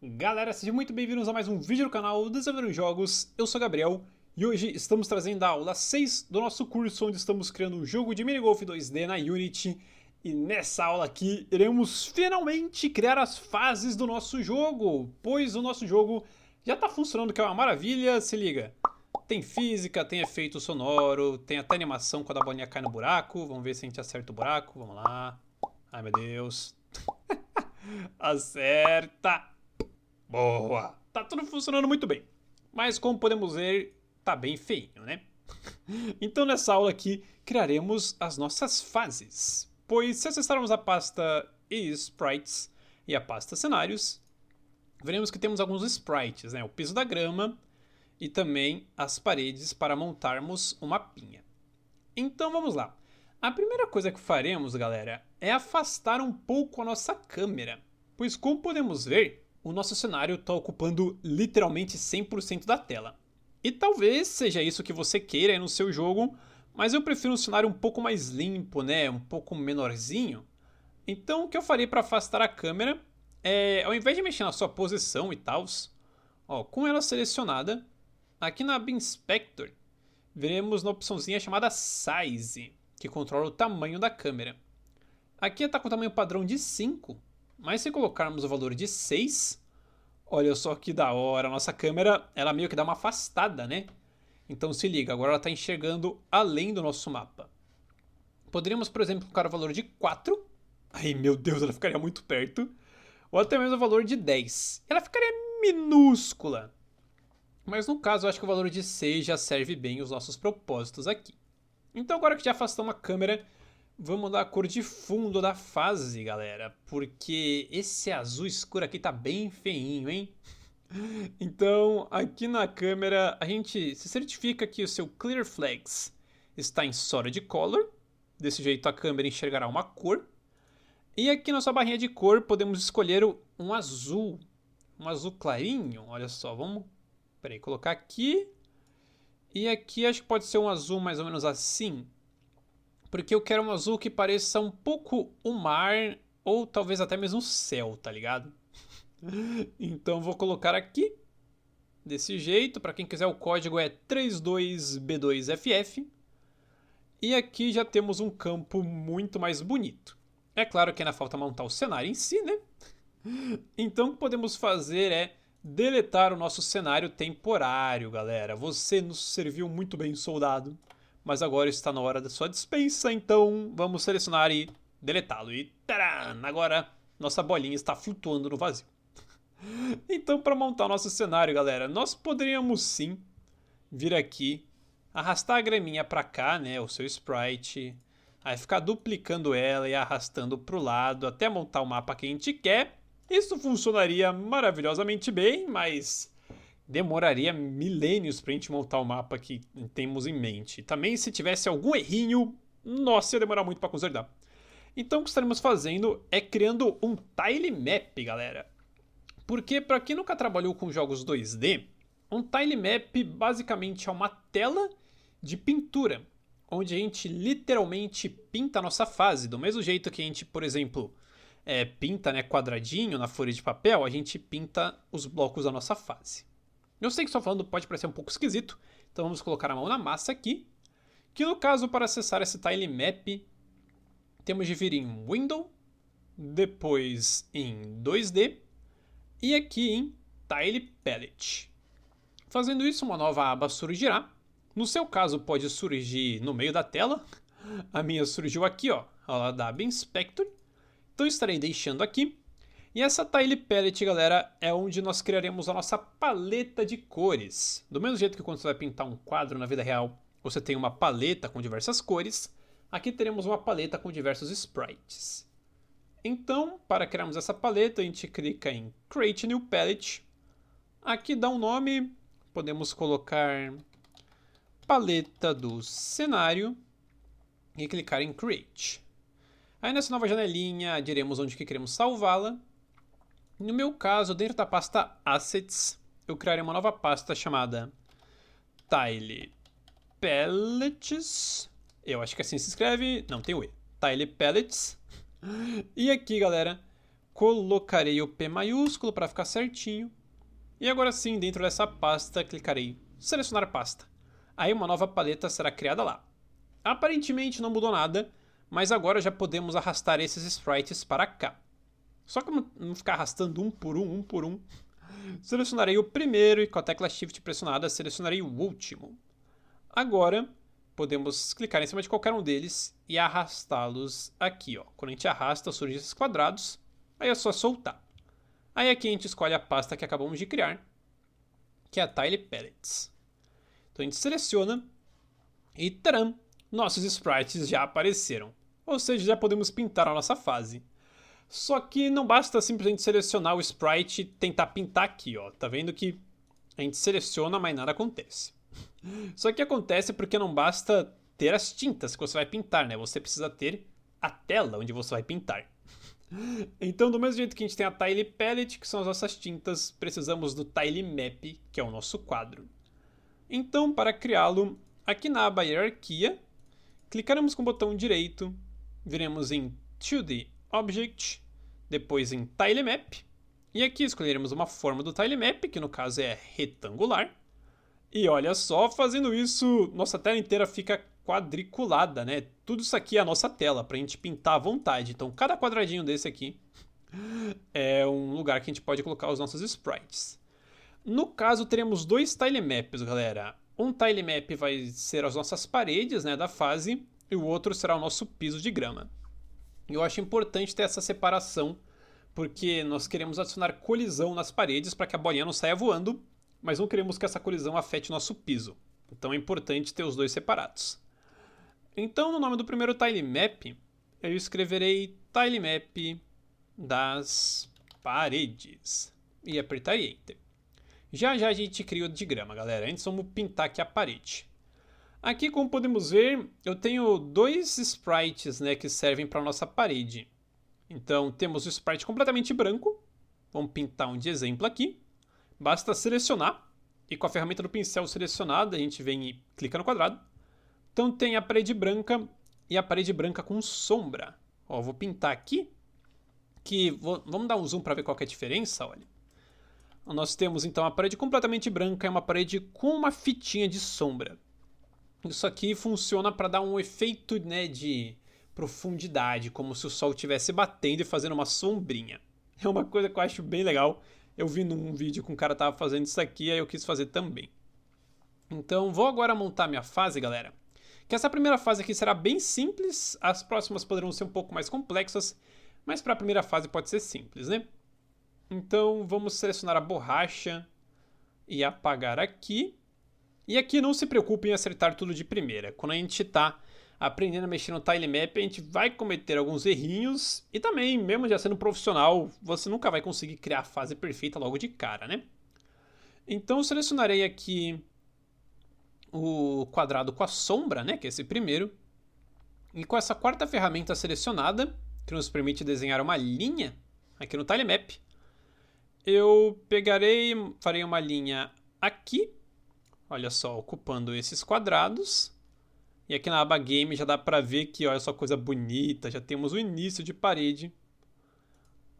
Galera, sejam muito bem-vindos a mais um vídeo do canal Desenvolvendo Jogos. Eu sou o Gabriel e hoje estamos trazendo a aula 6 do nosso curso, onde estamos criando um jogo de minigolf 2D na Unity. E nessa aula aqui, iremos finalmente criar as fases do nosso jogo, pois o nosso jogo já está funcionando, que é uma maravilha. Se liga, tem física, tem efeito sonoro, tem até animação quando a bolinha cai no buraco. Vamos ver se a gente acerta o buraco, vamos lá. Ai meu Deus. Acerta! Boa! Tá tudo funcionando muito bem. Mas como podemos ver, tá bem feinho, né? Então nessa aula aqui, criaremos as nossas fases. Pois se acessarmos a pasta Sprites e a pasta Cenários, veremos que temos alguns sprites, né? O piso da grama e também as paredes para montarmos um mapinha. Então vamos lá. A primeira coisa que faremos, galera, é afastar um pouco a nossa câmera. Pois como podemos ver, o nosso cenário está ocupando literalmente 100% da tela. E talvez seja isso que você queira aí no seu jogo, mas eu prefiro um cenário um pouco mais limpo, né? Um pouco menorzinho. Então o que eu farei para afastar a câmera é, ao invés de mexer na sua posição e tal, com ela selecionada, aqui na Bin Inspector, veremos na opçãozinha chamada Size, que controla o tamanho da câmera. Aqui está com o tamanho padrão de 5, mas se colocarmos o valor de 6, olha só que da hora, a nossa câmera ela meio que dá uma afastada, né? Então se liga, agora ela está enxergando além do nosso mapa. Poderíamos, por exemplo, colocar o valor de 4, ai meu Deus, ela ficaria muito perto, ou até mesmo o valor de 10, ela ficaria minúscula. Mas no caso, eu acho que o valor de 6 já serve bem os nossos propósitos aqui. Então agora que já afastamos a câmera, vamos mudar a cor de fundo da fase, galera. Porque esse azul escuro aqui tá bem feinho, hein? Então, aqui na câmera, a gente se certifica que o seu Clear Flags está em Solid Color. Desse jeito a câmera enxergará uma cor. E aqui na sua barrinha de cor, podemos escolher um azul. Um azul clarinho, olha só, vamos... Peraí, colocar aqui. E aqui acho que pode ser um azul mais ou menos assim. Porque eu quero um azul que pareça um pouco o mar, ou talvez até mesmo o céu, tá ligado? Então vou colocar aqui, desse jeito. Para quem quiser, o código é 32B2FF. E aqui já temos um campo muito mais bonito. É claro que ainda falta montar o cenário em si, né? Então o que podemos fazer é deletar o nosso cenário temporário, galera. Você nos serviu muito bem, soldado, mas agora está na hora da sua dispensa, então vamos selecionar e deletá-lo. E tcharam! Agora nossa bolinha está flutuando no vazio. Então, para montar o nosso cenário, galera, nós poderíamos sim vir aqui, arrastar a graminha para cá, né, o seu sprite, aí ficar duplicando ela e arrastando para o lado até montar o mapa que a gente quer. Isso funcionaria maravilhosamente bem, mas demoraria milênios pra gente montar o mapa que temos em mente. Também se tivesse algum errinho, nossa, ia demorar muito para consertar. Então o que estaremos fazendo é criando um tile map, galera. Porque para quem nunca trabalhou com jogos 2D, um tile map basicamente é uma tela de pintura, onde a gente literalmente pinta a nossa fase, do mesmo jeito que a gente, por exemplo, pinta, né, quadradinho na folha de papel, a gente pinta os blocos da nossa fase. Eu sei que só falando pode parecer um pouco esquisito, então vamos colocar a mão na massa aqui, que no caso para acessar esse tile map, temos de vir em Window, depois em 2D e aqui em Tile Palette. Fazendo isso, uma nova aba surgirá. No seu caso pode surgir no meio da tela, a minha surgiu aqui, ó, a da Bin Inspector. Então estarei deixando aqui. E essa Tile Palette, galera, é onde nós criaremos a nossa paleta de cores. Do mesmo jeito que quando você vai pintar um quadro na vida real, você tem uma paleta com diversas cores, aqui teremos uma paleta com diversos sprites. Então, para criarmos essa paleta, a gente clica em Create New Palette. Aqui dá um nome, podemos colocar paleta do cenário e clicar em Create. Aí nessa nova janelinha diremos onde que queremos salvá-la. No meu caso, dentro da pasta Assets, eu criarei uma nova pasta chamada Tile Palettes. Eu acho que assim se escreve, não tem o E. Tile Palettes. E aqui, galera, colocarei o P maiúsculo para ficar certinho. E agora sim, dentro dessa pasta, clicarei selecionar pasta. Aí uma nova paleta será criada lá. Aparentemente não mudou nada, mas agora já podemos arrastar esses sprites para cá. Só que não ficar arrastando um por um, selecionarei o primeiro e com a tecla Shift pressionada selecionarei o último. Agora podemos clicar em cima de qualquer um deles e arrastá-los aqui, ó. Quando a gente arrasta, surgem esses quadrados, aí é só soltar. Aí aqui a gente escolhe a pasta que acabamos de criar, que é a Tile Palettes. Então a gente seleciona e tcharam! Nossos sprites já apareceram. Ou seja, já podemos pintar a nossa fase. Só que não basta simplesmente selecionar o sprite e tentar pintar aqui, ó. Tá vendo que a gente seleciona, mas nada acontece. Só que acontece porque não basta ter as tintas que você vai pintar, né? Você precisa ter a tela onde você vai pintar. Então, do mesmo jeito que a gente tem a Tile Palette, que são as nossas tintas, precisamos do Tile Map, que é o nosso quadro. Então, para criá-lo, aqui na aba Hierarquia, clicaremos com o botão direito, viremos em 2D Object, depois em Tile Map, e aqui escolheremos uma forma do Tile Map, que no caso é retangular. E olha só, fazendo isso, nossa tela inteira fica quadriculada, né? Tudo isso aqui é a nossa tela, pra gente pintar à vontade. Então, cada quadradinho desse aqui é um lugar que a gente pode colocar os nossos sprites. No caso, teremos dois Tile Maps, galera. Um Tile Map vai ser as nossas paredes, né, da fase, e o outro será o nosso piso de grama. Eu acho importante ter essa separação, porque nós queremos adicionar colisão nas paredes para que a bolinha não saia voando, mas não queremos que essa colisão afete nosso piso. Então é importante ter os dois separados. Então, no nome do primeiro Tile Map, eu escreverei Tile Map das paredes e apertarei Enter. Já a gente cria o diagrama, galera. Antes vamos pintar aqui a parede. Aqui, como podemos ver, eu tenho dois sprites, né, que servem para a nossa parede. Então, temos o sprite completamente branco. Vamos pintar um de exemplo aqui. Basta selecionar. E com a ferramenta do pincel selecionada, a gente vem e clica no quadrado. Então, tem a parede branca e a parede branca com sombra. Ó, vou pintar aqui. Vamos dar um zoom para ver qual que é a diferença, olha. Nós temos, então, a parede completamente branca e uma parede com uma fitinha de sombra. Isso aqui funciona para dar um efeito, né, de profundidade, como se o sol estivesse batendo e fazendo uma sombrinha. É uma coisa que eu acho bem legal. Eu vi num vídeo que um cara tava fazendo isso aqui, aí eu quis fazer também. Então, vou agora montar minha fase, galera. Que essa primeira fase aqui será bem simples, as próximas poderão ser um pouco mais complexas, mas para a primeira fase pode ser simples, né? Então, vamos selecionar a borracha e apagar aqui. E aqui não se preocupe em acertar tudo de primeira. Quando a gente está aprendendo a mexer no Tile Map, a gente vai cometer alguns errinhos. E também, mesmo já sendo profissional, você nunca vai conseguir criar a fase perfeita logo de cara, né? Então, eu selecionarei aqui o quadrado com a sombra, né, que é esse primeiro. E com essa quarta ferramenta selecionada, que nos permite desenhar uma linha aqui no Tile Map, eu farei uma linha aqui. Olha só, ocupando esses quadrados. E aqui na aba Game já dá pra ver que, olha só, coisa bonita. Já temos o início de parede.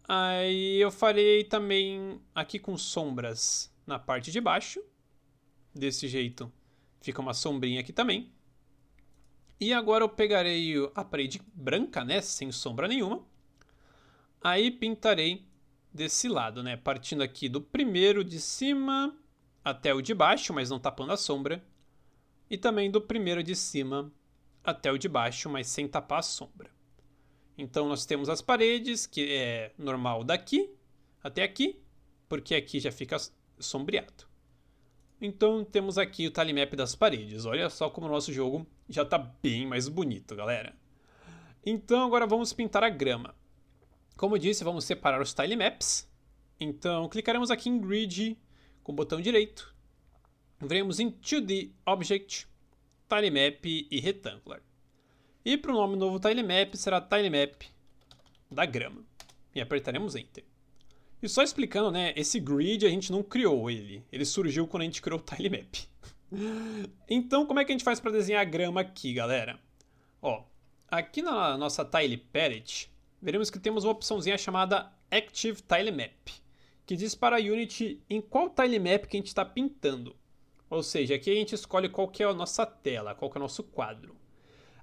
Aí eu farei também aqui com sombras na parte de baixo. Desse jeito fica uma sombrinha aqui também. E agora eu pegarei a parede branca, né, sem sombra nenhuma. Aí pintarei desse lado, né, partindo aqui do primeiro de cima até o de baixo, mas não tapando a sombra. E também do primeiro de cima até o de baixo, mas sem tapar a sombra. Então nós temos as paredes, que é normal daqui até aqui, porque aqui já fica sombreado. Então temos aqui o Tile Map das paredes. Olha só como o nosso jogo já está bem mais bonito, galera. Então agora vamos pintar a grama. Como eu disse, vamos separar os Tile Maps. Então clicaremos aqui em Grid com o botão direito. Veremos em 2D Object, Tile Map e Rectangular. E para o nome novo Tile Map será Tile Map da grama. E apertaremos Enter. E só explicando, né, esse grid a gente não criou ele. Ele surgiu quando a gente criou o Tile Map. Então, como é que a gente faz para desenhar a grama aqui, galera? Ó, aqui na nossa Tile Palette, veremos que temos uma opçãozinha chamada Active Tilemap, que diz para a Unity em qual tilemap que a gente está pintando. Ou seja, aqui a gente escolhe qual que é a nossa tela, qual que é o nosso quadro.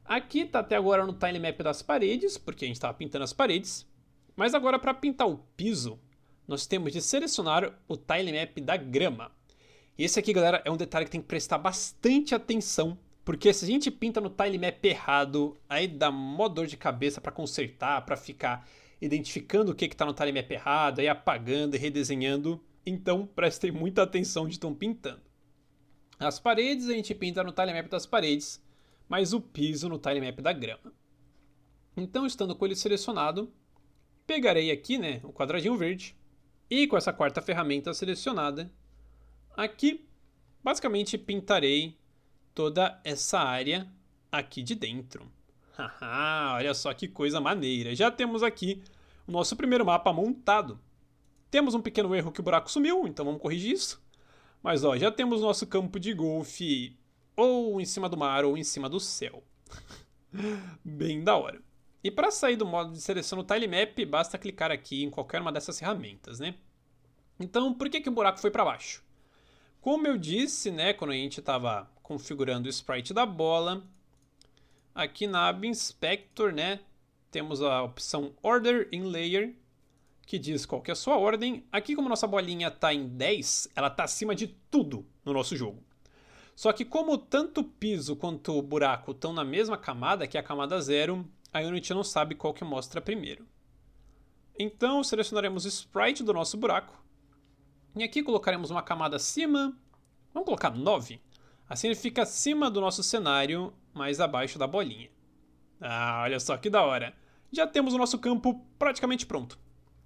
Aqui está até agora no tilemap das paredes, porque a gente estava pintando as paredes. Mas agora para pintar o piso, nós temos de selecionar o tilemap da grama. E esse aqui, galera, é um detalhe que tem que prestar bastante atenção, porque se a gente pinta no tilemap errado, aí dá mó dor de cabeça para consertar, para ficar identificando o que está no tilemap errado, aí apagando e redesenhando. Então prestem muita atenção de estão pintando. As paredes a gente pinta no tilemap das paredes, mas o piso no tilemap da grama. Então, estando com ele selecionado, pegarei aqui, né, o quadradinho verde, e com essa quarta ferramenta selecionada, aqui basicamente pintarei toda essa área aqui de dentro. Haha, olha só que coisa maneira. Já temos aqui o nosso primeiro mapa montado. Temos um pequeno erro que o buraco sumiu, então vamos corrigir isso. Mas ó, já temos o nosso campo de golfe ou em cima do mar ou em cima do céu. Bem da hora. E para sair do modo de seleção no tilemap, basta clicar aqui em qualquer uma dessas ferramentas, né? Então, por que o buraco foi para baixo? Como eu disse, né, quando a gente estava configurando o sprite da bola, aqui na aba Inspector, né, temos a opção Order in Layer, que diz qual que é a sua ordem. Aqui, como nossa bolinha está em 10, ela está acima de tudo no nosso jogo. Só que como tanto o piso quanto o buraco estão na mesma camada, que é a camada 0, a Unity não sabe qual que mostra primeiro. Então, selecionaremos o sprite do nosso buraco. E aqui colocaremos uma camada acima. Vamos colocar 9. Assim ele fica acima do nosso cenário, mais abaixo da bolinha. Ah, olha só que da hora. Já temos o nosso campo praticamente pronto.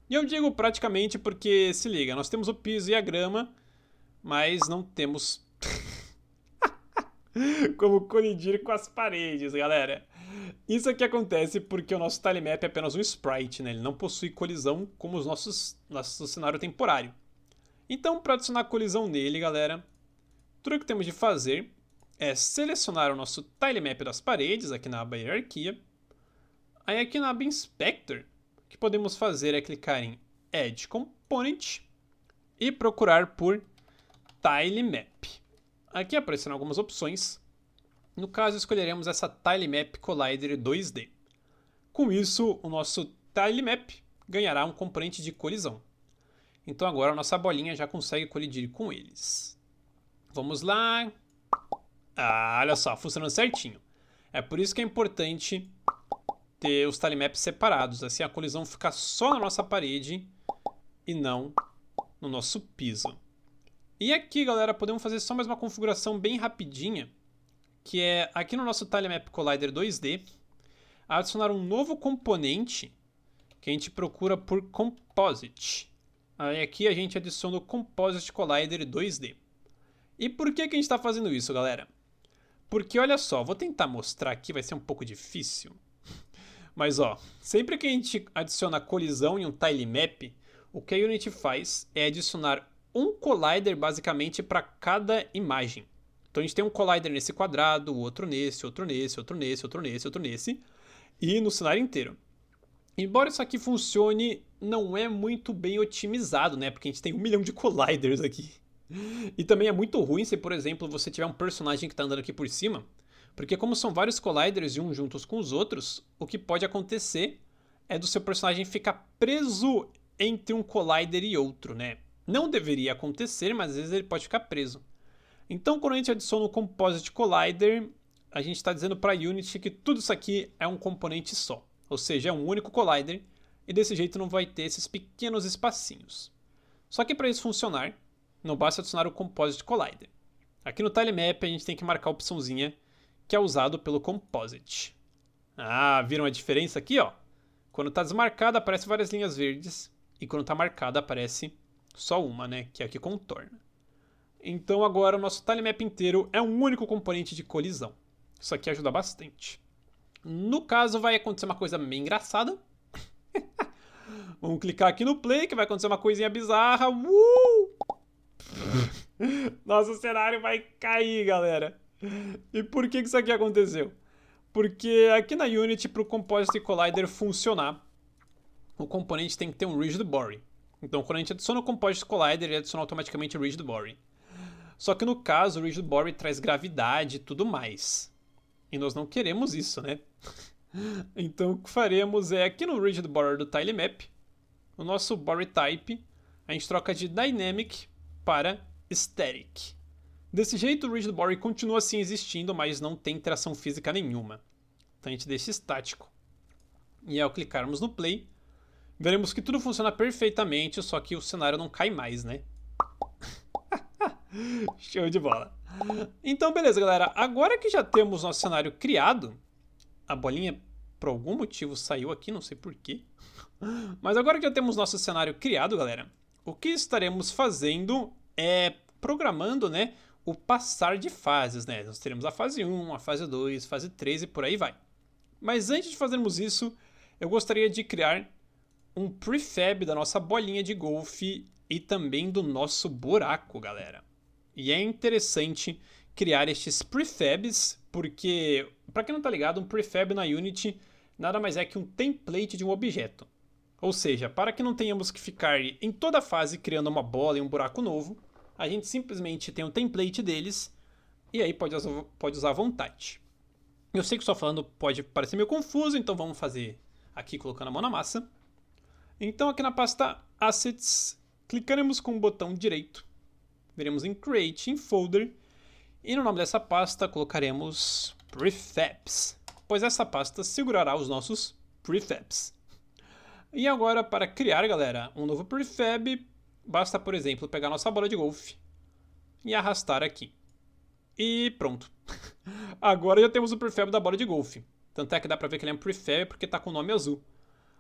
E eu digo praticamente porque, se liga, nós temos o piso e a grama, mas não temos como colidir com as paredes, galera. Isso aqui acontece porque o nosso tilemap é apenas um sprite, né? Ele não possui colisão como o nosso cenário temporário. Então, para adicionar colisão nele, galera, tudo que temos de fazer é selecionar o nosso tilemap das paredes, aqui na aba Hierarquia. Aí aqui na aba Inspector, o que podemos fazer é clicar em Add Component e procurar por Tilemap. Aqui aparecerão algumas opções. No caso, escolheremos essa Tilemap Collider 2D. Com isso, o nosso tilemap ganhará um componente de colisão. Então agora a nossa bolinha já consegue colidir com eles. Vamos lá. Ah, olha só, funcionando certinho. É por isso que é importante ter os tilemaps separados. Assim a colisão fica só na nossa parede e não no nosso piso. E aqui, galera, podemos fazer só mais uma configuração bem rapidinha, que é aqui no nosso Tilemap Collider 2D, adicionar um novo componente que a gente procura por Composite. Aí aqui a gente adiciona o Composite Collider 2D. E por que a gente está fazendo isso, galera? Porque olha só, vou tentar mostrar aqui, vai ser um pouco difícil. Mas ó, sempre que a gente adiciona colisão em um tilemap, o que a Unity faz é adicionar um collider basicamente para cada imagem. Então a gente tem um collider nesse quadrado, outro nesse, outro nesse, outro nesse, outro nesse, outro nesse, e no cenário inteiro. Embora isso aqui funcione, não é muito bem otimizado, né? Porque a gente tem 1 milhão de colliders aqui. E também é muito ruim se, por exemplo, você tiver um personagem que está andando aqui por cima, porque como são vários colliders e uns juntos com os outros, o que pode acontecer é do seu personagem ficar preso entre um collider e outro, né? Não deveria acontecer, mas às vezes ele pode ficar preso. Então, quando a gente adiciona o Composite Collider, a gente está dizendo para a Unity que tudo isso aqui é um componente só. Ou seja, é um único collider, e desse jeito não vai ter esses pequenos espacinhos. Só que para isso funcionar, não basta adicionar o Composite Collider. Aqui no Tilemap a gente tem que marcar a opçãozinha que é usado pelo Composite. Ah, viram a diferença aqui, ó? Quando está desmarcado aparece várias linhas verdes, e quando está marcada aparece só uma, né? Que é a que contorna. Então agora o nosso tilemap inteiro é um único componente de colisão. Isso aqui ajuda bastante. No caso vai acontecer uma coisa meio engraçada. Vamos clicar aqui no play que vai acontecer uma coisinha bizarra. Nosso cenário vai cair, galera. E por que isso aqui aconteceu? Porque aqui na Unity, para o Composite Collider funcionar, o componente tem que ter um Rigid Body. Então, quando a gente adiciona o Composite Collider, ele adiciona automaticamente o Rigid Body. Só que no caso, o Rigid Body traz gravidade e tudo mais. E nós não queremos isso, né? Então, o que faremos é, aqui no Rigid Body do Tilemap, o nosso Body Type, a gente troca de Dynamic para Static. Desse jeito, o Rigid Body continua assim existindo, mas não tem interação física nenhuma. Então, a gente deixa estático. E ao clicarmos no Play, veremos que tudo funciona perfeitamente, só que o cenário não cai mais, né? Show de bola. Então, beleza, galera. Agora que já temos nosso cenário criado, a bolinha, por algum motivo, saiu aqui, não sei porquê. Mas agora que já temos nosso cenário criado, galera, o que estaremos fazendo é programando, né, o passar de fases, né? Nós teremos a fase 1, a fase 2, fase 3 e por aí vai. Mas antes de fazermos isso, eu gostaria de criar um prefab da nossa bolinha de golfe e também do nosso buraco, galera. E é interessante criar estes prefabs, porque, para quem não tá ligado, um prefab na Unity nada mais é que um template de um objeto. Ou seja, para que não tenhamos que ficar em toda fase criando uma bola e um buraco novo, a gente simplesmente tem um template deles e aí pode usar à vontade. Eu sei que só falando pode parecer meio confuso, então vamos fazer aqui colocando a mão na massa. Então aqui na pasta Assets, clicaremos com o botão direito, veremos em Create, em Folder, e no nome dessa pasta colocaremos Prefabs, pois essa pasta segurará os nossos prefabs. E agora, para criar, galera, um novo prefab, basta, por exemplo, pegar nossa bola de golfe e arrastar aqui. E pronto. Agora já temos o prefab da bola de golfe. Tanto é que dá pra ver que ele é um prefab porque está com o nome azul.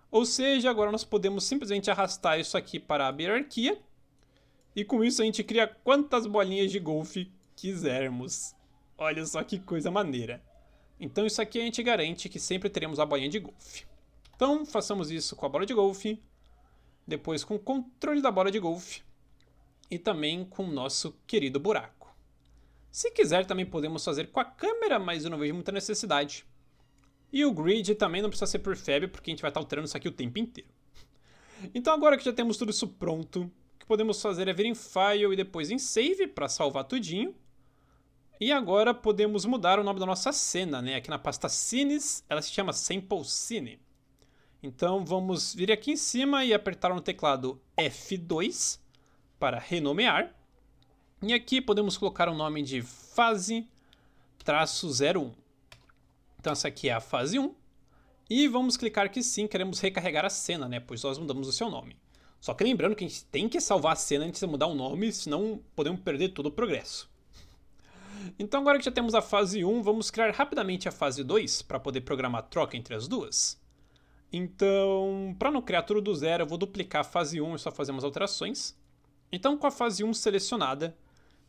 Ou seja, agora nós podemos simplesmente arrastar isso aqui para a hierarquia. E com isso a gente cria quantas bolinhas de golfe quisermos. Olha só que coisa maneira. Então isso aqui a gente garante que sempre teremos a bolinha de golfe. Então façamos isso com a bola de golfe, depois com o controle da bola de golfe e também com o nosso querido buraco. Se quiser também podemos fazer com a câmera, mas eu não vejo muita necessidade. E o grid também não precisa ser prefab, porque a gente vai estar alterando isso aqui o tempo inteiro. Então agora que já temos tudo isso pronto, o que podemos fazer é vir em File e depois em Save para salvar tudinho. E agora podemos mudar o nome da nossa cena, né? Aqui na pasta Scenes, ela se chama Sample Scene. Então vamos vir aqui em cima e apertar no teclado F2 para renomear. E aqui podemos colocar o nome de fase-01. Então essa aqui é a fase 1. E vamos clicar que sim, queremos recarregar a cena, né? Pois nós mudamos o seu nome. Só que lembrando que a gente tem que salvar a cena antes de mudar o nome, senão podemos perder todo o progresso. Então agora que já temos a fase 1, vamos criar rapidamente a fase 2 para poder programar a troca entre as duas. Então, para não criar tudo do zero, eu vou duplicar a fase 1 e só fazer umas alterações. Então, com a fase 1 selecionada,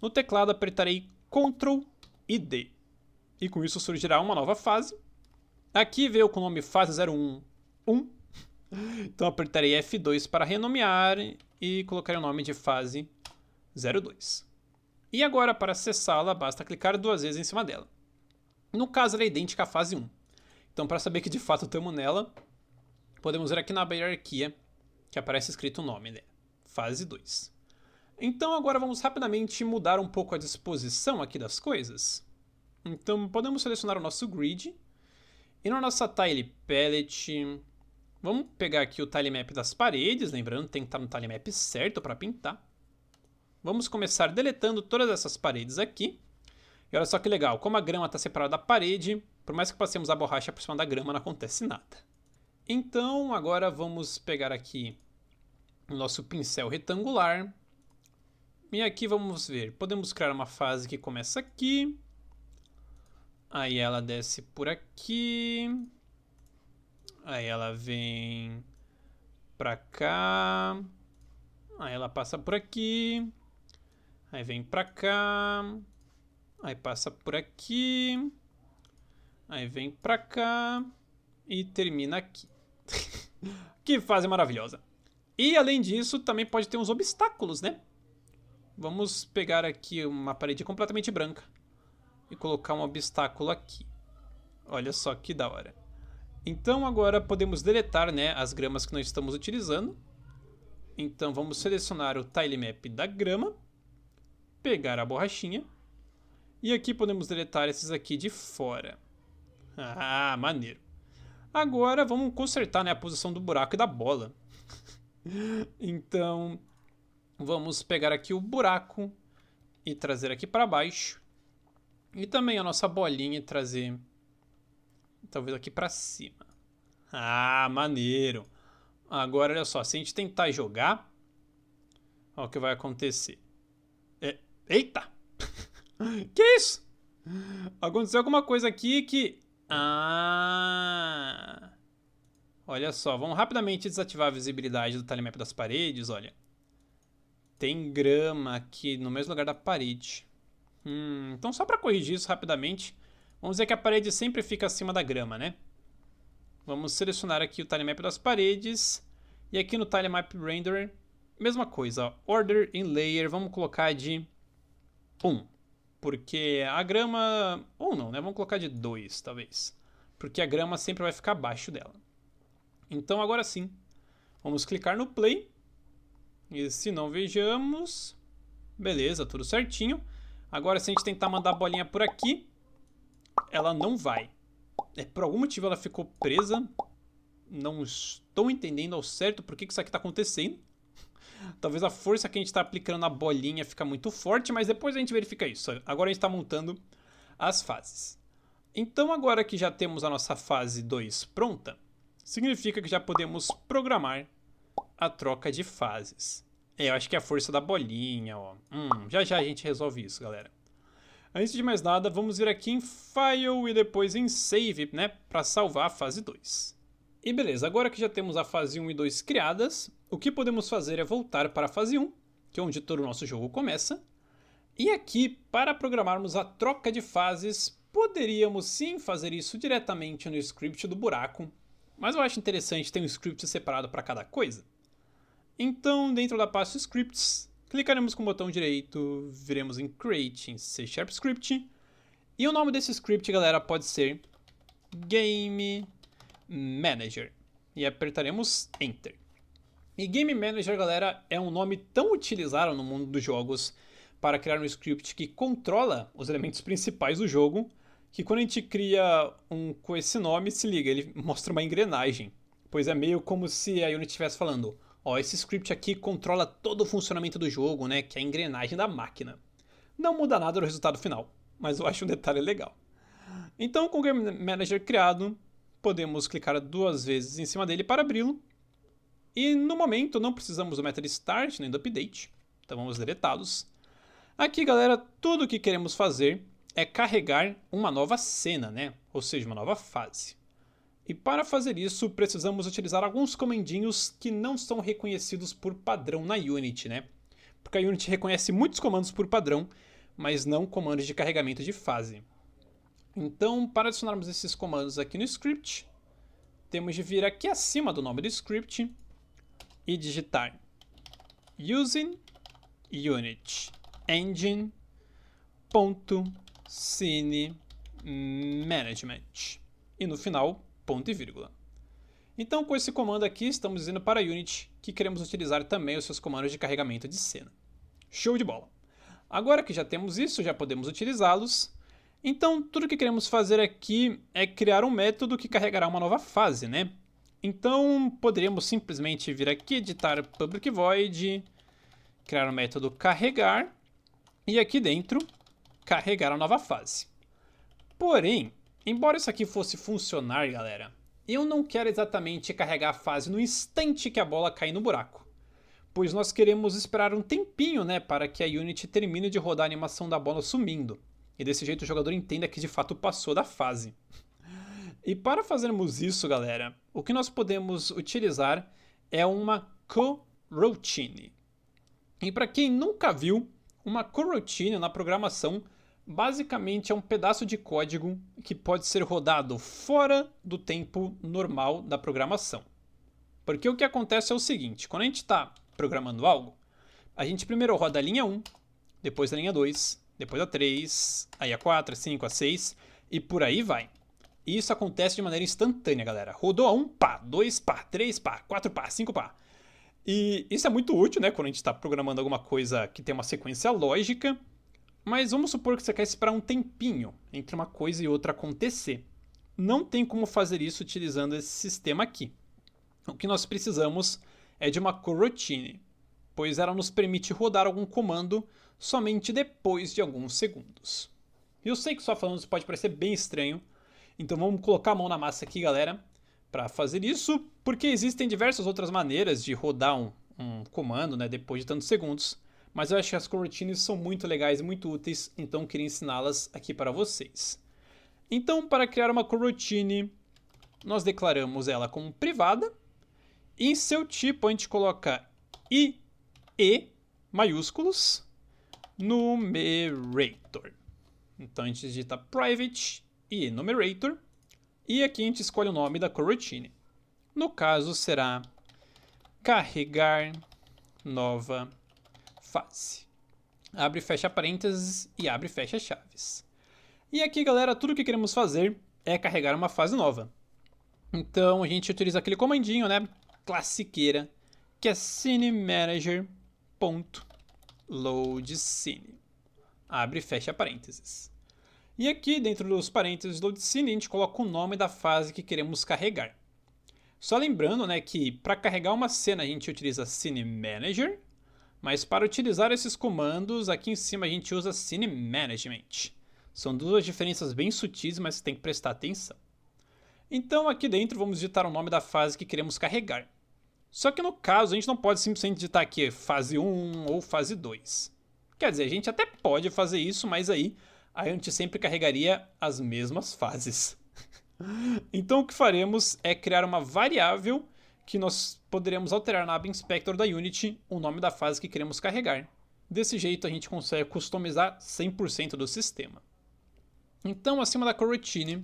no teclado apertarei Ctrl e D. E com isso surgirá uma nova fase. Aqui veio com o nome fase 01. Então apertarei F2 para renomear e colocarei o nome de fase 02. E agora, para acessá-la, basta clicar 2 vezes em cima dela. No caso, ela é idêntica à fase 1. Então, para saber que de fato estamos nela, podemos ver aqui na hierarquia que aparece escrito o nome, né? Fase 2. Então agora vamos rapidamente mudar um pouco a disposição aqui das coisas. Então podemos selecionar o nosso grid. E na nossa Tile Palette, vamos pegar aqui o tilemap das paredes, lembrando que tem que estar no tilemap certo para pintar. Vamos começar deletando todas essas paredes aqui. E olha só que legal, como a grama está separada da parede, por mais que passemos a borracha por cima da grama, não acontece nada. Então, agora vamos pegar aqui o nosso pincel retangular. E aqui vamos ver, podemos criar uma fase que começa aqui. Aí ela desce por aqui. Aí ela vem pra cá. Aí ela passa por aqui. Aí vem pra cá. Aí passa por aqui. Aí vem pra cá. E termina aqui. Que fase maravilhosa. E além disso, também pode ter uns obstáculos, né? Vamos pegar aqui uma parede completamente branca e colocar um obstáculo aqui. Olha só que da hora. Então agora podemos deletar, né, as gramas que nós estamos utilizando. Então vamos selecionar o tilemap da grama, pegar a borrachinha e aqui podemos deletar esses aqui de fora. Ah, maneiro. Agora vamos consertar, né, a posição do buraco e da bola. Então vamos pegar aqui o buraco e trazer aqui para baixo. E também a nossa bolinha e trazer talvez aqui para cima. Ah, maneiro. Agora olha só, se a gente tentar jogar, olha o que vai acontecer. Eita! Que isso? Aconteceu alguma coisa aqui que... Ah! Olha só, vamos rapidamente desativar a visibilidade do tilemap das paredes, olha. Tem grama aqui no mesmo lugar da parede. Então só para corrigir isso rapidamente, vamos dizer que a parede sempre fica acima da grama, né? Vamos selecionar aqui o tilemap das paredes. E aqui no tilemap renderer, mesma coisa, ó, order in layer, vamos colocar de 1. Porque a grama... Ou não, né? Vamos colocar de 2, talvez. Porque a grama sempre vai ficar abaixo dela. Então agora sim, vamos clicar no play. E se não vejamos... Beleza, tudo certinho. Agora se a gente tentar mandar a bolinha por aqui, ela não vai. Por algum motivo ela ficou presa. Não estou entendendo ao certo por que isso aqui está acontecendo. Talvez a força que a gente está aplicando na bolinha fica muito forte, mas depois a gente verifica isso. Agora a gente está montando as fases. Então agora que já temos a nossa fase 2 pronta, significa que já podemos programar a troca de fases. Eu acho que é a força da bolinha, ó. Já já a gente resolve isso, galera. Antes de mais nada, vamos vir aqui em File e depois em Save, né, para salvar a fase 2. E beleza, agora que já temos a fase 1 e 2 criadas, o que podemos fazer é voltar para a fase 1, que é onde todo o nosso jogo começa. E aqui, para programarmos a troca de fases, poderíamos sim fazer isso diretamente no script do buraco, mas eu acho interessante ter um script separado para cada coisa. Então, dentro da pasta Scripts, clicaremos com o botão direito, viremos em Create em C# Script, e o nome desse script, galera, pode ser Game Manager, e apertaremos Enter. E Game Manager, galera, é um nome tão utilizado no mundo dos jogos para criar um script que controla os elementos principais do jogo, que quando a gente cria um com esse nome, se liga, ele mostra uma engrenagem, pois é meio como se a Unity estivesse falando, ó, esse script aqui controla todo o funcionamento do jogo, né, que é a engrenagem da máquina. Não muda nada no resultado final, mas eu acho um detalhe legal. Então, com o Game Manager criado, podemos clicar 2 vezes em cima dele para abri-lo. E no momento não precisamos do método start nem do update, então vamos deletá-los. Aqui, galera, tudo o que queremos fazer é carregar uma nova cena, né? Ou seja, uma nova fase. E para fazer isso, precisamos utilizar alguns comandinhos que não são reconhecidos por padrão na Unity, né? Porque a Unity reconhece muitos comandos por padrão, mas não comandos de carregamento de fase. Então, para adicionarmos esses comandos aqui no script, temos de vir aqui acima do nome do script e digitar using unity engine.scene management e no final ponto e vírgula. Então, com esse comando aqui, estamos dizendo para a Unity que queremos utilizar também os seus comandos de carregamento de cena. Show de bola! Agora que já temos isso, já podemos utilizá-los. Então, tudo que queremos fazer aqui é criar um método que carregará uma nova fase, né? Então, poderíamos simplesmente vir aqui, editar public void, criar o método carregar, e aqui dentro, carregar a nova fase. Porém, embora isso aqui fosse funcionar, galera, eu não quero exatamente carregar a fase no instante que a bola cair no buraco, pois nós queremos esperar um tempinho, né, para que a Unity termine de rodar a animação da bola sumindo, e desse jeito o jogador entenda que de fato passou da fase. E para fazermos isso, galera, o que nós podemos utilizar é uma coroutine. E para quem nunca viu, uma coroutine na programação basicamente é um pedaço de código que pode ser rodado fora do tempo normal da programação. Porque o que acontece é o seguinte, quando a gente está programando algo, a gente primeiro roda a linha 1, depois a linha 2, depois a 3, aí a 4, a 5, a 6 e por aí vai. e isso acontece de maneira instantânea, galera. Rodou a 1 pá, 2 pá, 3 pá, 4 pá, 5 pá. E isso é muito útil, né, quando a gente está programando alguma coisa que tem uma sequência lógica. Mas vamos supor que você quer esperar um tempinho entre uma coisa e outra acontecer. Não tem como fazer isso utilizando esse sistema aqui. O que nós precisamos é de uma coroutine, pois ela nos permite rodar algum comando somente depois de alguns segundos. Eu sei que só falando isso pode parecer bem estranho, então vamos colocar a mão na massa aqui, galera, para fazer isso, porque existem diversas outras maneiras de rodar um comando, né, depois de tantos segundos, mas eu acho que as coroutines são muito legais e muito úteis, então eu queria ensiná-las aqui para vocês. Então, para criar uma coroutine, nós declaramos ela como privada, e em seu tipo a gente coloca IE maiúsculos numerator. Então a gente digita private e numerator, e aqui a gente escolhe o nome da coroutine. No caso será carregar nova fase. Abre e fecha parênteses e abre e fecha chaves. E aqui, galera, tudo que queremos fazer é carregar uma fase nova. Então a gente utiliza aquele comandinho, né, classiqueira, que é scenemanager.loadScene. Abre e fecha parênteses. E aqui, dentro dos parênteses do loadScene, a gente coloca o nome da fase que queremos carregar. Só lembrando, né, que para carregar uma cena a gente utiliza scenemanager, mas para utilizar esses comandos, aqui em cima a gente usa scenemanagement. São duas diferenças bem sutis, mas você tem que prestar atenção. Então aqui dentro vamos digitar o nome da fase que queremos carregar. Só que no caso a gente não pode simplesmente digitar aqui fase 1 ou fase 2. Quer dizer, a gente até pode fazer isso, mas aí a gente sempre carregaria as mesmas fases. Então o que faremos é criar uma variável que nós poderemos alterar na aba Inspector da Unity o nome da fase que queremos carregar. Desse jeito a gente consegue customizar 100% do sistema. Então, acima da coroutine,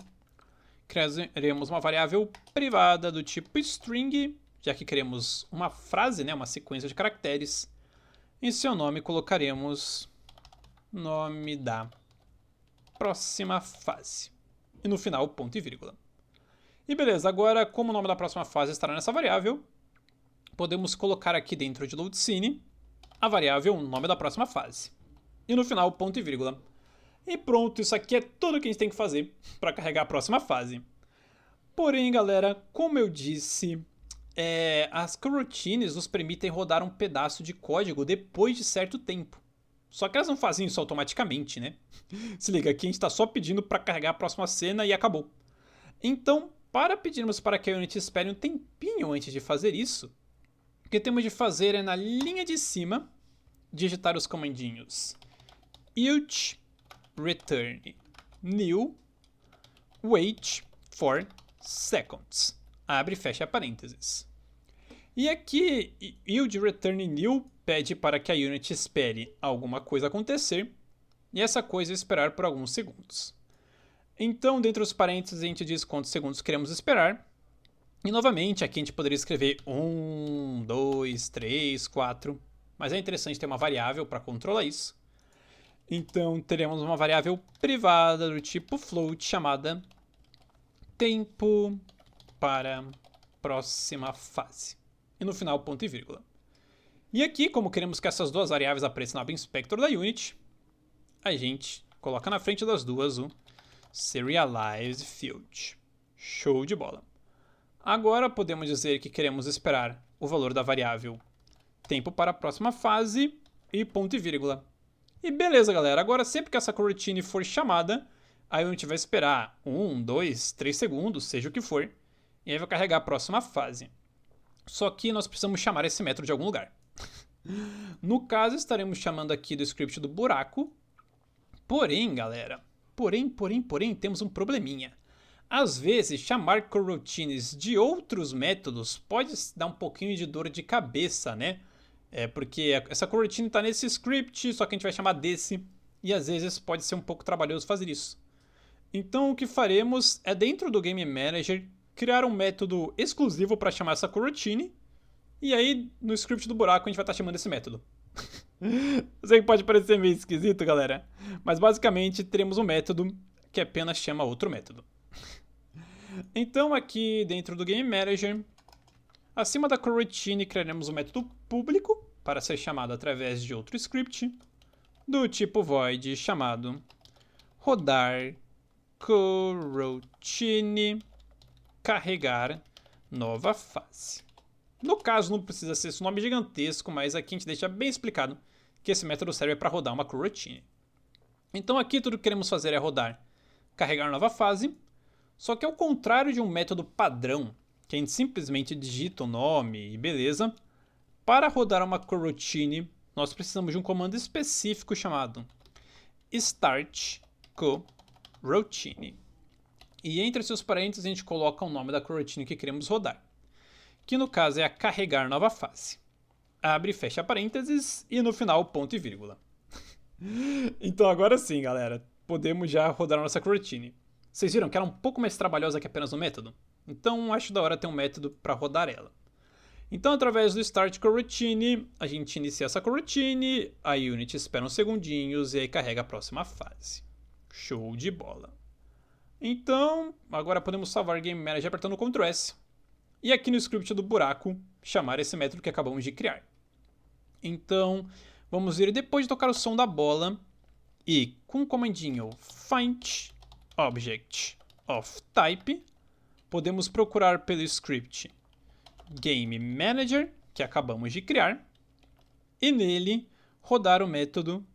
criaremos uma variável privada do tipo string, já que queremos uma frase, né, uma sequência de caracteres. Em seu nome colocaremos nome da próxima fase. E no final, ponto e vírgula. E beleza, agora como o nome da próxima fase estará nessa variável, podemos colocar aqui dentro de loadScene a variável nome da próxima fase. E no final, ponto e vírgula. E pronto, isso aqui é tudo que a gente tem que fazer para carregar a próxima fase. Porém, galera, como eu disse, as coroutines nos permitem rodar um pedaço de código depois de certo tempo. Só que elas não fazem isso automaticamente, né? Se liga, aqui a gente está só pedindo para carregar a próxima cena e acabou. Então, para pedirmos para que a Unity espere um tempinho antes de fazer isso, o que temos de fazer é na linha de cima, digitar os comandinhos ut return new wait for seconds. Abre e fecha parênteses. E aqui, yield return new pede para que a Unity espere alguma coisa acontecer e essa coisa esperar por alguns segundos. Então, dentro dos parênteses, a gente diz quantos segundos queremos esperar. E novamente, aqui a gente poderia escrever 1, 2, 3, 4. Mas é interessante ter uma variável para controlar isso. Então, teremos uma variável privada do tipo float chamada tempo para próxima fase. E no final, ponto e vírgula. E aqui, como queremos que essas duas variáveis apareçam na aba Inspector da Unity, a gente coloca na frente das duas o serialized field. Show de bola. Agora podemos dizer que queremos esperar o valor da variável tempo para a próxima fase e ponto e vírgula. E beleza, galera. Agora sempre que essa coroutine for chamada, a Unity vai esperar 1, 2, 3 segundos, seja o que for, e aí vai carregar a próxima fase. Só que nós precisamos chamar esse método de algum lugar. No caso, estaremos chamando aqui do script do buraco. Porém, galera, porém, temos um probleminha. Às vezes, chamar coroutines de outros métodos pode dar um pouquinho de dor de cabeça, né? Porque essa coroutine está nesse script, só que a gente vai chamar desse, e às vezes pode ser um pouco trabalhoso fazer isso. Então, o que faremos é, dentro do Game Manager, criar um método exclusivo para chamar essa coroutine, e aí, no script do buraco, a gente vai estar chamando esse método. Eu sei que pode parecer meio esquisito, galera, mas basicamente teremos um método que apenas chama outro método. Então aqui dentro do Game Manager, acima da coroutine criaremos um método público para ser chamado através de outro script do tipo void chamado rodar coroutine carregar nova fase. No caso não precisa ser esse nome gigantesco, mas aqui a gente deixa bem explicado que esse método serve para rodar uma coroutine. Então aqui tudo que queremos fazer é rodar carregar nova fase, só que ao contrário de um método padrão, que a gente simplesmente digita o nome e beleza, para rodar uma coroutine nós precisamos de um comando específico chamado start coroutine. E entre seus parênteses a gente coloca o nome da coroutine que queremos rodar, que no caso é a carregar nova fase. Abre e fecha parênteses e no final ponto e vírgula. Então agora sim, galera, podemos já rodar a nossa coroutine. Vocês viram que ela é um pouco mais trabalhosa que apenas um método? Então acho da hora ter um método para rodar ela. Então através do start coroutine, a gente inicia essa coroutine, a unit espera uns segundinhos e aí carrega a próxima fase. Show de bola. Então agora podemos salvar o Game Manager apertando o Ctrl S. E aqui no script do buraco, chamar esse método que acabamos de criar. Então vamos vir depois de tocar o som da bola e com o comandinho find object of type, podemos procurar pelo script Game Manager, que acabamos de criar, e nele rodar o método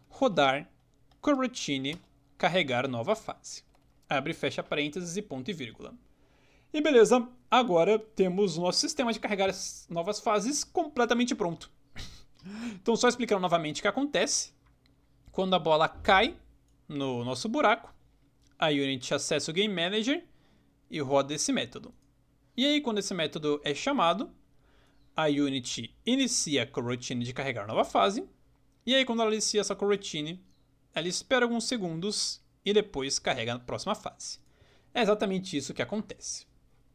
rodar coroutine carregar nova fase. Abre e fecha parênteses e ponto e vírgula. E beleza, agora temos o nosso sistema de carregar as novas fases completamente pronto. Então só explicando novamente o que acontece. Quando a bola cai no nosso buraco, a unit acessa o Game Manager e roda esse método. E aí quando esse método é chamado, a unit inicia a coroutine de carregar nova fase. E aí quando ela inicia essa coroutine, ela espera alguns segundos e depois carrega a próxima fase. É exatamente isso que acontece.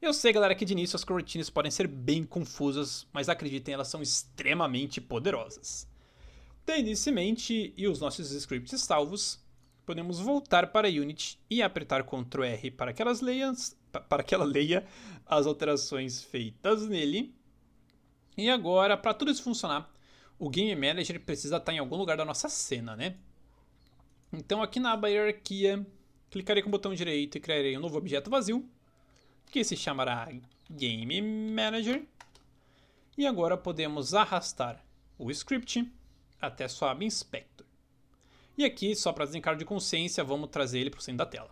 Eu sei, galera, que de início as coroutines podem ser bem confusas, mas acreditem, elas são extremamente poderosas. Tendo isso em mente e os nossos scripts salvos, podemos voltar para a Unity e apertar Ctrl R para que ela leia as alterações feitas nele. E agora, para tudo isso funcionar, o Game Manager precisa estar em algum lugar da nossa cena, né? Então aqui na aba hierarquia, clicarei com o botão direito e criarei um novo objeto vazio, que se chamará Game Manager. E agora podemos arrastar o script até sua aba Inspector. E aqui, só para desencargo de consciência, vamos trazer ele para o centro da tela.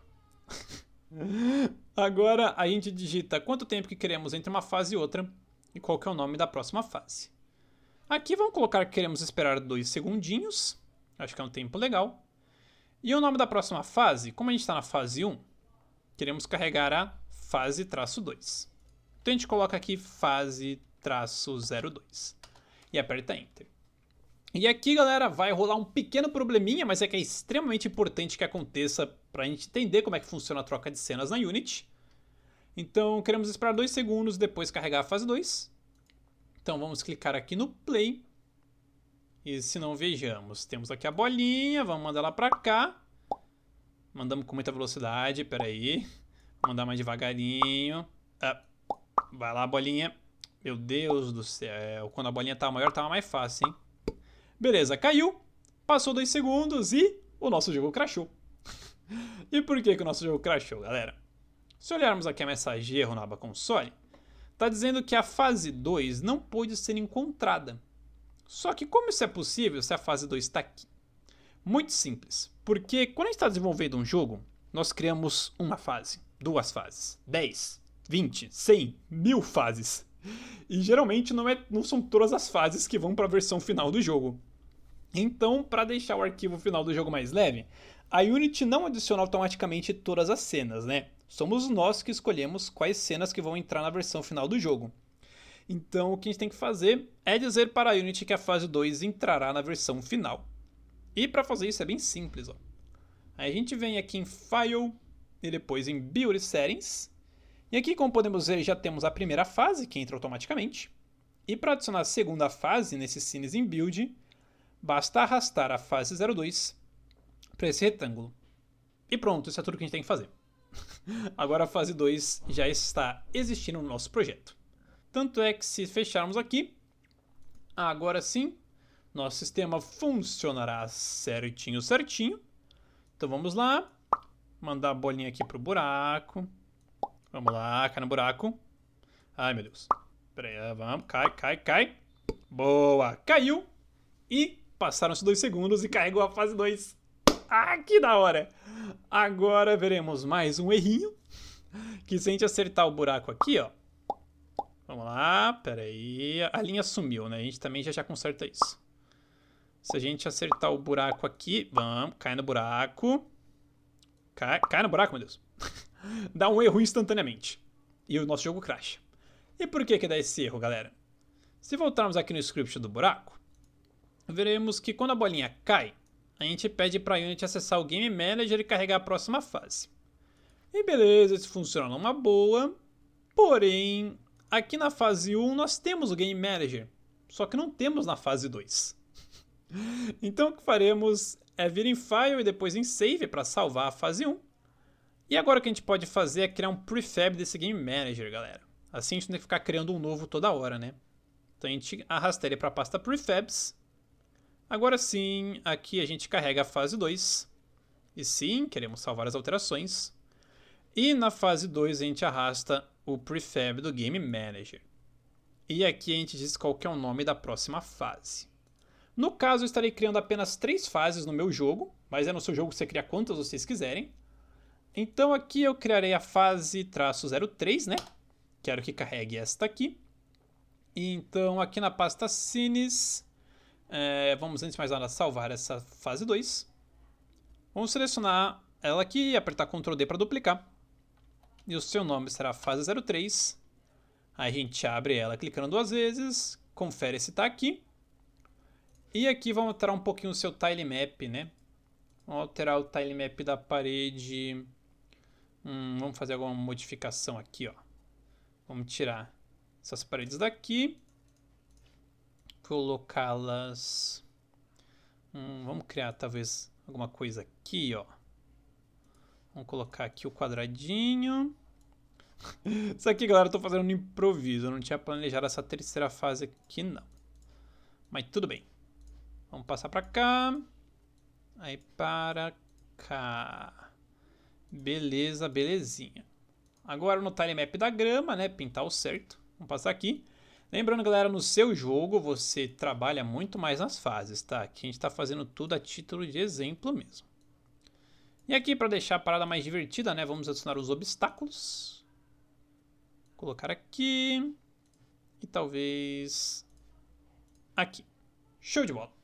Agora a gente digita quanto tempo que queremos entre uma fase e outra e qual que é o nome da próxima fase. Aqui vamos colocar que queremos esperar 2 segundinhos, acho que é um tempo legal. E o nome da próxima fase, como a gente está na fase 1, queremos carregar a fase-2. Então a gente coloca aqui fase-02 e aperta Enter. E aqui, galera, vai rolar um pequeno probleminha, mas é que é extremamente importante que aconteça para a gente entender como é que funciona a troca de cenas na Unity. Então queremos esperar 2 segundos, depois carregar a fase 2. Então vamos clicar aqui no Play. E se não vejamos, temos aqui a bolinha, vamos mandar ela para cá. Mandamos com muita velocidade, peraí. Vou mandar mais devagarinho. Vai lá, bolinha. Meu Deus do céu, quando a bolinha tava maior tava mais fácil, hein? Beleza, caiu. Passou 2 segundos e o nosso jogo crashou. E por que o nosso jogo crashou, galera? Se olharmos aqui a mensagem de erro na aba console, tá dizendo que a fase 2 não pôde ser encontrada. Só que como isso é possível se a fase 2 está aqui? Muito simples, porque quando a gente está desenvolvendo um jogo, nós criamos uma fase, 2 fases, 10, 20, 100, 1000 fases. E geralmente não são todas as fases que vão para a versão final do jogo. Então, para deixar o arquivo final do jogo mais leve, a Unity não adiciona automaticamente todas as cenas, né? Somos nós que escolhemos quais cenas que vão entrar na versão final do jogo. Então, o que a gente tem que fazer é dizer para a Unity que a fase 2 entrará na versão final. E para fazer isso é bem simples, ó. Aí a gente vem aqui em File e depois em Build Settings. E aqui, como podemos ver, já temos a primeira fase que entra automaticamente. E para adicionar a segunda fase nesse Scenes in Build, basta arrastar a fase 02 para esse retângulo. E pronto, isso é tudo que a gente tem que fazer. Agora a fase 2 já está existindo no nosso projeto. Tanto é que se fecharmos aqui, agora sim, nosso sistema funcionará certinho. Então vamos lá, mandar a bolinha aqui pro buraco. Vamos lá, cai no buraco. Ai, meu Deus. Pera aí, vamos, cai. Boa, caiu. E passaram-se 2 segundos e carregou a fase 2. Ah, que da hora. Agora veremos mais um errinho. Que se a gente acertar o buraco aqui, ó. Vamos lá, pera aí. A linha sumiu, né? A gente também já conserta isso. Se a gente acertar o buraco aqui, vamos, cai no buraco. Cai no buraco, meu Deus. Dá um erro instantaneamente. E o nosso jogo crasha. E por que dá esse erro, galera? Se voltarmos aqui no script do buraco, veremos que quando a bolinha cai, a gente pede para a Unity acessar o Game Manager e carregar a próxima fase. E beleza, isso funciona numa boa. Porém, aqui na fase 1 nós temos o Game Manager. Só que não temos na fase 2. Então o que faremos é vir em File e depois em Save para salvar a fase 1. E agora o que a gente pode fazer é criar um prefab desse Game Manager, galera. Assim a gente não tem que ficar criando um novo toda hora, né? Então a gente arrasta ele para a pasta Prefabs. Agora sim, aqui a gente carrega a fase 2. E sim, queremos salvar as alterações. E na fase 2 a gente arrasta o prefab do Game Manager. E aqui a gente diz qual que é o nome da próxima fase. No caso, eu estarei criando apenas 3 fases no meu jogo, mas no seu jogo você cria quantas vocês quiserem. Então aqui eu criarei a fase -03, né? Quero que carregue esta aqui. E então aqui na pasta Scenes, vamos antes de mais nada salvar essa fase 2. Vamos selecionar ela aqui e apertar Ctrl D para duplicar. E o seu nome será fase 03. Aí a gente abre ela clicando 2 vezes, confere se está aqui. E aqui vamos alterar um pouquinho o seu tilemap, né? Vamos alterar o tilemap da parede. Vamos fazer alguma modificação aqui, ó. Vamos tirar essas paredes daqui. Colocá-las... vamos criar talvez alguma coisa aqui, ó. Vamos colocar aqui o quadradinho. Isso aqui, galera, eu tô fazendo no improviso. Eu não tinha planejado essa terceira fase aqui, não. Mas tudo bem. Vamos passar pra cá. Aí para cá. Beleza, belezinha. Agora no tilemap da grama, né? Pintar o certo. Vamos passar aqui. Lembrando, galera, no seu jogo você trabalha muito mais nas fases, tá? Aqui a gente tá fazendo tudo a título de exemplo mesmo. E aqui, para deixar a parada mais divertida, né? Vamos adicionar os obstáculos. Colocar aqui. E talvez... aqui. Show de bola.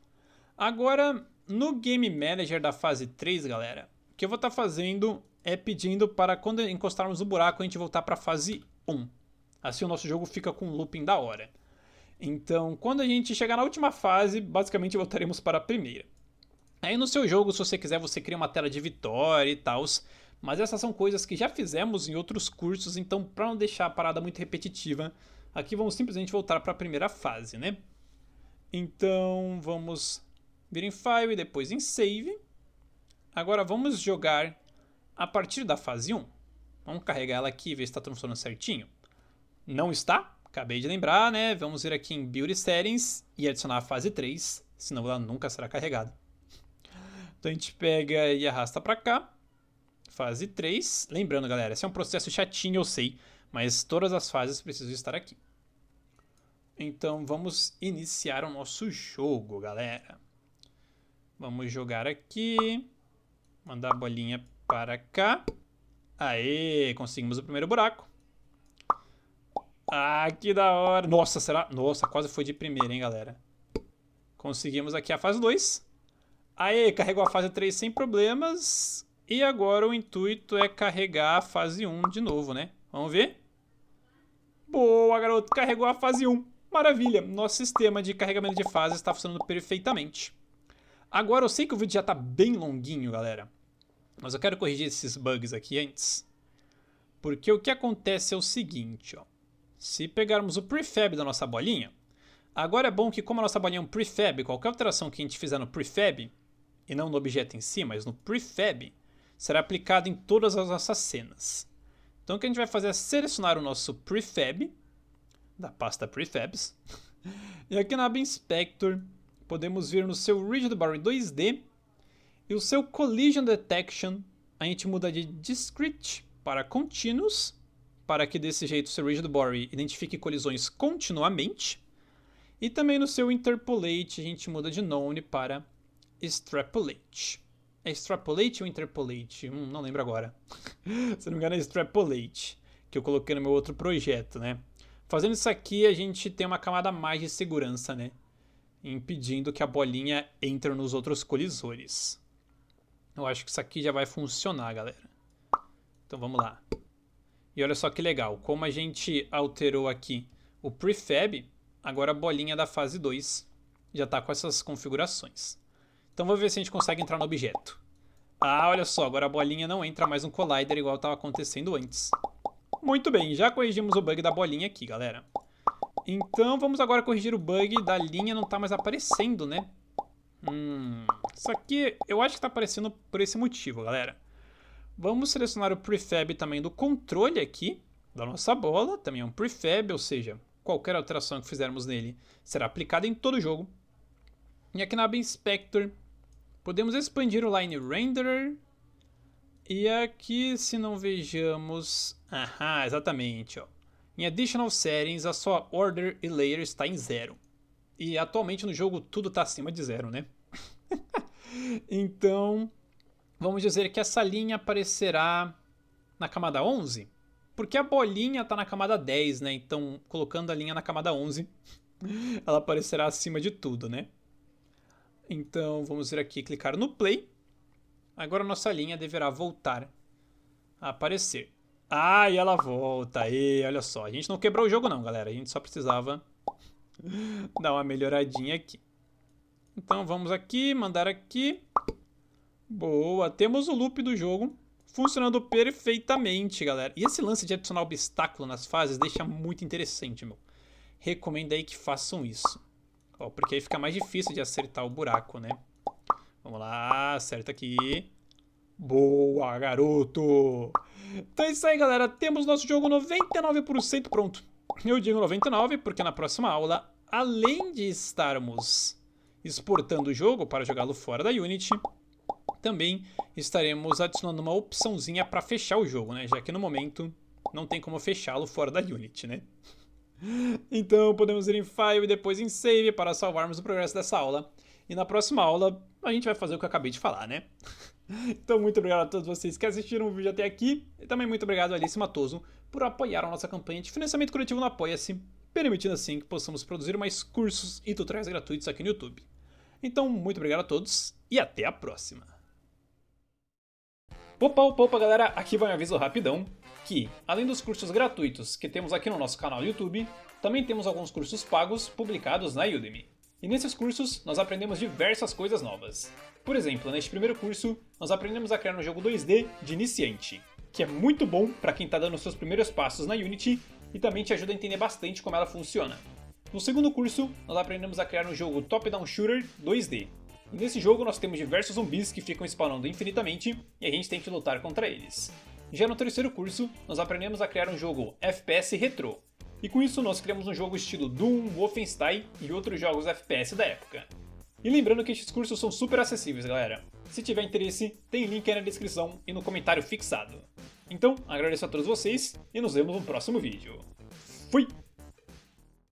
Agora, no Game Manager da fase 3, galera, o que eu vou estar fazendo é pedindo para quando encostarmos no buraco a gente voltar para a fase 1. Assim o nosso jogo fica com um looping da hora. Então, quando a gente chegar na última fase, basicamente voltaremos para a primeira. Aí no seu jogo, se você quiser, você cria uma tela de vitória e tal. Mas essas são coisas que já fizemos em outros cursos, então para não deixar a parada muito repetitiva, aqui vamos simplesmente voltar para a primeira fase, né? Então vamos vir em File e depois em Save. Agora vamos jogar a partir da fase 1. Vamos carregar ela aqui e ver se está funcionando certinho. Não está? Acabei de lembrar, né? Vamos vir aqui em Build Settings e adicionar a fase 3, senão ela nunca será carregada. Então a gente pega e arrasta para cá. Fase 3. Lembrando, galera, esse é um processo chatinho, eu sei, mas todas as fases precisam estar aqui. Então vamos iniciar o nosso jogo, galera. Vamos jogar aqui. Mandar a bolinha para cá. Aê, conseguimos o primeiro buraco. Ah, que da hora. Nossa, será? Nossa, quase foi de primeira, hein, galera. Conseguimos aqui a fase 2. Aê, carregou a fase 3 sem problemas. E agora o intuito é carregar a fase 1 de novo, né? Vamos ver? Boa, garoto. Carregou a fase 1. Maravilha. Nosso sistema de carregamento de fases está funcionando perfeitamente. Agora eu sei que o vídeo já está bem longuinho, galera. Mas eu quero corrigir esses bugs aqui antes. Porque o que acontece é o seguinte, ó. Se pegarmos o prefab da nossa bolinha, agora é bom que como a nossa bolinha é um prefab, qualquer alteração que a gente fizer no prefab, e não no objeto em si, mas no prefab, será aplicado em todas as nossas cenas. Então o que a gente vai fazer é selecionar o nosso prefab, da pasta prefabs, e aqui na aba Inspector podemos vir no seu Rigid Body 2D e o seu Collision Detection a gente muda de Discrete para Continuous, para que desse jeito o seu Rigid Body identifique colisões continuamente. E também no seu Interpolate a gente muda de None para Extrapolate. É Extrapolate ou Interpolate? Não lembro agora. Se não me engano é Extrapolate, que eu coloquei no meu outro projeto, né? Fazendo isso aqui a gente tem uma camada a mais de segurança, né? Impedindo que a bolinha entre nos outros colisores. Eu acho que isso aqui já vai funcionar, galera. Então vamos lá. E olha só que legal, como a gente alterou aqui o prefab, agora a bolinha da fase 2 já está com essas configurações. Então vamos ver se a gente consegue entrar no objeto. Ah, olha só, agora a bolinha não entra mais no collider igual estava acontecendo antes. Muito bem, já corrigimos o bug da bolinha aqui, galera. Então vamos agora corrigir o bug da linha não estar mais aparecendo, né? Isso aqui eu acho que está aparecendo por esse motivo, galera. Vamos selecionar o prefab também do controle aqui, da nossa bola. Também é um prefab, ou seja, qualquer alteração que fizermos nele será aplicada em todo o jogo. E aqui na aba Inspector, podemos expandir o Line Renderer. E aqui, se não vejamos... exatamente, ó. Em Additional Settings, a sua Order e Layer está em 0. E atualmente no jogo tudo está acima de 0, né? Então, vamos dizer que essa linha aparecerá na camada 11, porque a bolinha está na camada 10, né? Então, colocando a linha na camada 11, ela aparecerá acima de tudo, né? Então, vamos vir aqui clicar no Play. Agora a nossa linha deverá voltar a aparecer. E ela volta. Olha só, a gente não quebrou o jogo não, galera. A gente só precisava dar uma melhoradinha aqui. Então vamos aqui, mandar aqui. Boa, temos o loop do jogo funcionando perfeitamente, galera. E esse lance de adicionar obstáculo nas fases deixa muito interessante, meu. Recomendo aí que façam isso. Ó, porque aí fica mais difícil de acertar o buraco, né? Vamos lá, acerta aqui. Boa, garoto! Então é isso aí, galera. Temos nosso jogo 99% pronto. Eu digo 99 porque na próxima aula, além de estarmos exportando o jogo para jogá-lo fora da Unity, também estaremos adicionando uma opçãozinha para fechar o jogo, né? Já que no momento não tem como fechá-lo fora da Unity, né? Então podemos ir em File e depois em Save para salvarmos o progresso dessa aula. E na próxima aula a gente vai fazer o que eu acabei de falar, né? Então muito obrigado a todos vocês que assistiram o vídeo até aqui. E também muito obrigado a Alice Matoso por apoiar a nossa campanha de financiamento coletivo no Apoia-se, permitindo assim que possamos produzir mais cursos e tutoriais gratuitos aqui no YouTube. Então muito obrigado a todos e até a próxima. Opa, galera, aqui vai um aviso rapidão, que além dos cursos gratuitos que temos aqui no nosso canal do YouTube, também temos alguns cursos pagos publicados na Udemy. E nesses cursos, nós aprendemos diversas coisas novas. Por exemplo, neste primeiro curso, nós aprendemos a criar um jogo 2D de iniciante, que é muito bom para quem está dando os seus primeiros passos na Unity e também te ajuda a entender bastante como ela funciona. No segundo curso, nós aprendemos a criar um jogo Top-Down Shooter 2D. E nesse jogo nós temos diversos zumbis que ficam spawnando infinitamente e a gente tem que lutar contra eles. Já no terceiro curso, nós aprendemos a criar um jogo FPS retrô. E com isso nós criamos um jogo estilo Doom, Wolfenstein e outros jogos FPS da época. E lembrando que estes cursos são super acessíveis, galera. Se tiver interesse, tem link aí na descrição e no comentário fixado. Então, agradeço a todos vocês e nos vemos no próximo vídeo. Fui!